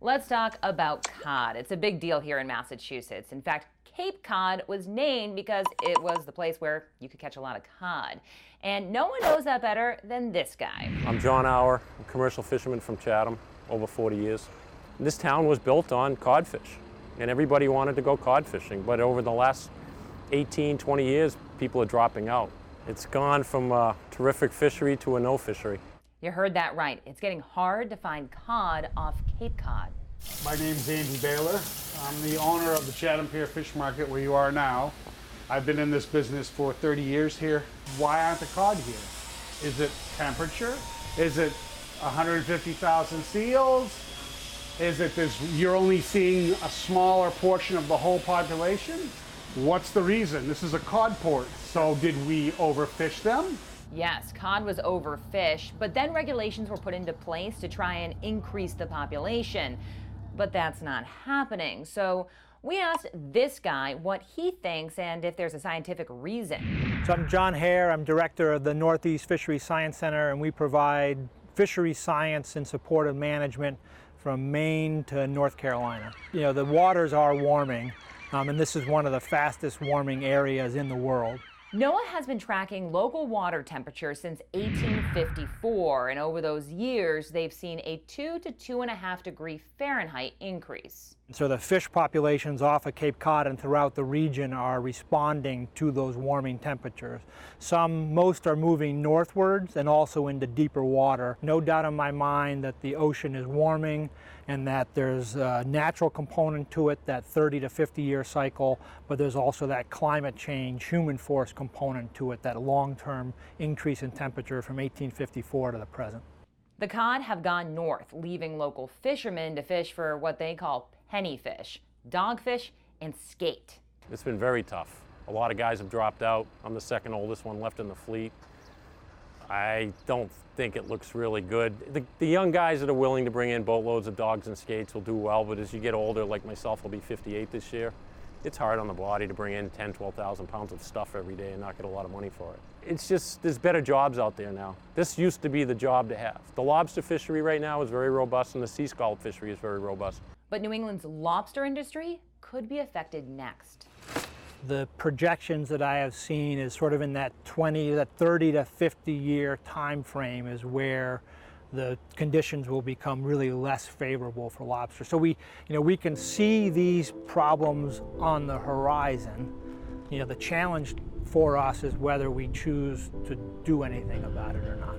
Let's talk about cod. It's a big deal here in Massachusetts. In fact, Cape Cod was named because it was the place where you could catch a lot of cod. And no one knows that better than this guy. I'm John Auer, a commercial fisherman from Chatham, over 40 years. This town was built on codfish, and everybody wanted to go cod fishing, but over the last 18, 20 years, people are dropping out. It's gone from a terrific fishery to a no fishery. You heard that right. It's getting hard to find cod off Cape Cod. My name's Andy Baylor. I'm the owner of the Chatham Pier Fish Market where you are now. I've been in this business for 30 years here. Why aren't the cod here? Is it temperature? Is it 150,000 seals? Is it you're only seeing a smaller portion of the whole population? What's the reason? This is a cod port. So did we overfish them? Yes, cod was overfished, but then regulations were put into place to try and increase the population. But that's not happening. So we asked this guy what he thinks and if there's a scientific reason. So I'm John Hare. I'm director of the Northeast Fisheries Science Center, and we provide fisheries science and supportive management from Maine to North Carolina. You know, the waters are warming, and this is one of the fastest warming areas in the world. NOAA has been tracking local water temperatures since 1854, and over those years, they've seen a 2 to 2.5 degree Fahrenheit increase. So the fish populations off of Cape Cod and throughout the region are responding to those warming temperatures. Most are moving northwards and also into deeper water. No doubt in my mind that the ocean is warming and that there's a natural component to it, that 30 to 50 year cycle, but there's also that climate change, human force component to it, that long-term increase in temperature from 1854 to the present. The cod have gone north, leaving local fishermen to fish for what they call penny fish, dogfish, and skate. It's been very tough. A lot of guys have dropped out. I'm the second oldest one left in the fleet. I don't think it looks really good. The young guys that are willing to bring in boatloads of dogs and skates will do well, but as you get older, like myself, I'll be 58 this year, it's hard on the body to bring in 10, 12,000 pounds of stuff every day and not get a lot of money for it. It's just, there's better jobs out there now. This used to be the job to have. The lobster fishery right now is very robust, and the sea scallop fishery is very robust. But New England's lobster industry could be affected next. The projections that I have seen is sort of in that 30 to 50 year time frame is where the conditions will become really less favorable for lobster. So we can see these problems on the horizon. The challenge for us is whether we choose to do anything about it or not.